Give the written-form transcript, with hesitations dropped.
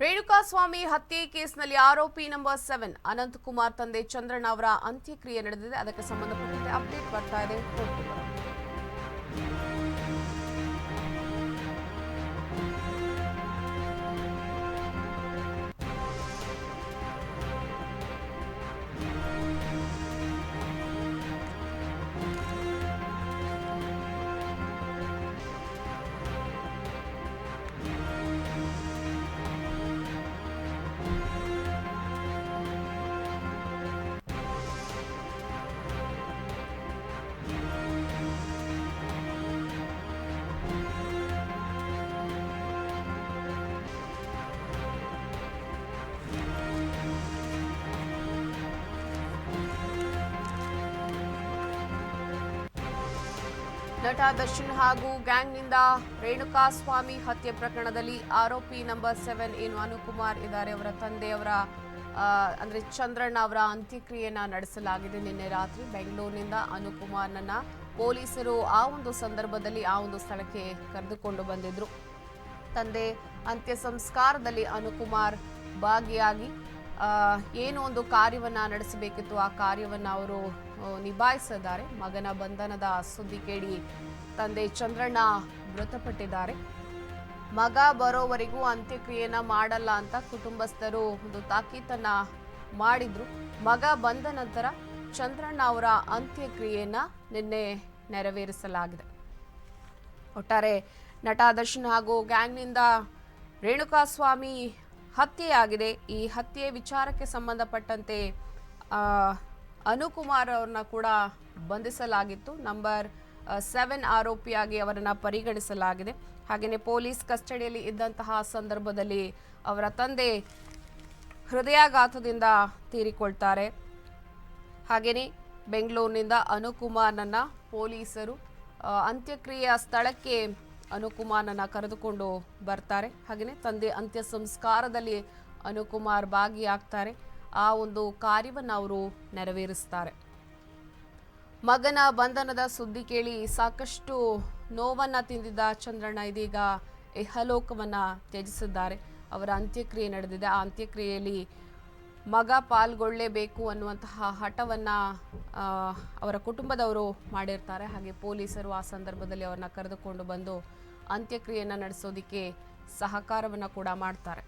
ರೇಣುಕಾಸ್ವಾಮಿ ಹತ್ಯೆ ಕೇಸ್ನಲ್ಲಿ ಆರೋಪಿ ನಂಬರ್ 7 ಅನಂತಕುಮಾರ್ ತಂದೆ ಚಂದ್ರಣ್ಣ ಅವರ ಅಂತ್ಯಕ್ರಿಯೆ ನಡೆದಿದೆ. ಅದಕ್ಕೆ ಸಂಬಂಧಪಟ್ಟಂತೆ ಅಪ್ಡೇಟ್ ಬರ್ತಾ ಇದೆ. ನಟ ದರ್ಶನ್ ಹಾಗೂ ಗ್ಯಾಂಗ್ನಿಂದ ರೇಣುಕಾಸ್ವಾಮಿ ಹತ್ಯೆ ಪ್ರಕರಣದಲ್ಲಿ ಆರೋಪಿ ನಂಬರ್ 7 ಏನು ಅನುಕುಮಾರ್ ಇದ್ದಾರೆ. ಅವರ ತಂದೆಯವರ ಅಂದ್ರೆ ಚಂದ್ರಣ್ಣ ಅವರ ಅಂತ್ಯಕ್ರಿಯೆಯನ್ನ ನಡೆಸಲಾಗಿದೆ. ನಿನ್ನೆ ರಾತ್ರಿ ಬೆಂಗಳೂರಿನಿಂದ ಅನುಕುಮಾರ್ನನ್ನ ಪೊಲೀಸರು ಆ ಒಂದು ಸಂದರ್ಭದಲ್ಲಿ ಆ ಒಂದು ಸ್ಥಳಕ್ಕೆ ಕರೆದುಕೊಂಡು ಬಂದಿದ್ರು. ತಂದೆ ಅಂತ್ಯ ಸಂಸ್ಕಾರದಲ್ಲಿ ಅನುಕುಮಾರ್ ಭಾಗಿಯಾಗಿ ಏನು ಒಂದು ಕಾರ್ಯವನ್ನ ನಡೆಸಬೇಕಿತ್ತು ಆ ಕಾರ್ಯವನ್ನ ಅವರು ನಿಭಾಯಿಸಿದ್ದಾರೆ. ಮಗನ ಬಂಧನದ ಸುದ್ದಿ ಕೇಳಿ ತಂದೆ ಚಂದ್ರಣ್ಣ ಮೃತಪಟ್ಟಿದ್ದಾರೆ. ಮಗ ಬರೋವರೆಗೂ ಅಂತ್ಯಕ್ರಿಯೆಯನ್ನ ಮಾಡಲ್ಲ ಅಂತ ಕುಟುಂಬಸ್ಥರು ಒಂದು ತಾಕೀತನ್ನ ಮಾಡಿದ್ರು. ಮಗ ಬಂದ ನಂತರ ಚಂದ್ರಣ್ಣ ಅವರ ಅಂತ್ಯಕ್ರಿಯೆಯನ್ನ ನಿನ್ನೆ ನೆರವೇರಿಸಲಾಗಿದೆ. ಒಟ್ಟಾರೆ ನಟ ದರ್ಶನ್ ಹಾಗೂ ಗ್ಯಾಂಗ್ನಿಂದ ರೇಣುಕಾಸ್ವಾಮಿ ಹತ್ಯೆಯಾಗಿದೆ. ಈ ಹತ್ಯೆ ವಿಚಾರಕ್ಕೆ ಸಂಬಂಧಪಟ್ಟಂತೆ ಅನುಕುಮಾರ್ ಅವರನ್ನ ಕೂಡ ಬಂಧಿಸಲಾಗಿತ್ತು. ನಂಬರ್ 7 ಆರೋಪಿಯಾಗಿ ಅವರನ್ನ ಪರಿಗಣಿಸಲಾಗಿದೆ. ಹಾಗೆಯೇ ಪೊಲೀಸ್ ಕಸ್ಟಡಿಯಲ್ಲಿ ಇದ್ದಂತಹ ಸಂದರ್ಭದಲ್ಲಿ ಅವರ ತಂದೆ ಹೃದಯಾಘಾತದಿಂದ ತೀರಿಕೊಳ್ತಾರೆ. ಹಾಗೆಯೇ ಬೆಂಗಳೂರಿನಿಂದ ಅನುಕುಮಾರ್ನನ್ನ ಪೊಲೀಸರು ಅಂತ್ಯಕ್ರಿಯೆಯ ಸ್ಥಳಕ್ಕೆ ಅನುಕುಮಾರ್ನನ್ನ ಕರೆದುಕೊಂಡು ಬರ್ತಾರೆ. ಹಾಗೆಯೇ ತಂದೆ ಅಂತ್ಯ ಸಂಸ್ಕಾರದಲ್ಲಿ ಅನುಕುಮಾರ್ ಭಾಗಿಯಾಗ್ತಾರೆ. ಆ ಒಂದು ಕಾರ್ಯವನ್ನು ಅವರು ನೆರವೇರಿಸ್ತಾರೆ. ಮಗನ ಬಂಧನದ ಸುದ್ದಿ ಕೇಳಿ ಸಾಕಷ್ಟು ನೋವನ್ನ ತಿಂದಿದ್ದ ಚಂದ್ರಣ್ಣ ಇದೀಗ ಇಹಲೋಕವನ್ನ ತ್ಯಜಿಸಿದ್ದಾರೆ. ಅವರ ಅಂತ್ಯಕ್ರಿಯೆ ನಡೆದಿದೆ. ಆ ಅಂತ್ಯಕ್ರಿಯೆಯಲ್ಲಿ ಮಗ ಪಾಲ್ಗೊಳ್ಳಲೇಬೇಕು ಅನ್ನುವಂತಹ ಹಠವನ್ನ ಅವರ ಕುಟುಂಬದವರು ಮಾಡಿರ್ತಾರೆ. ಹಾಗೆ ಪೊಲೀಸರು ಆ ಸಂದರ್ಭದಲ್ಲಿ ಅವರನ್ನ ಕರೆದುಕೊಂಡು ಬಂದು ಅಂತ್ಯಕ್ರಿಯೆಯನ್ನ ನಡೆಸೋದಿಕ್ಕೆ ಸಹಕಾರವನ್ನ ಕೂಡ ಮಾಡ್ತಾರೆ.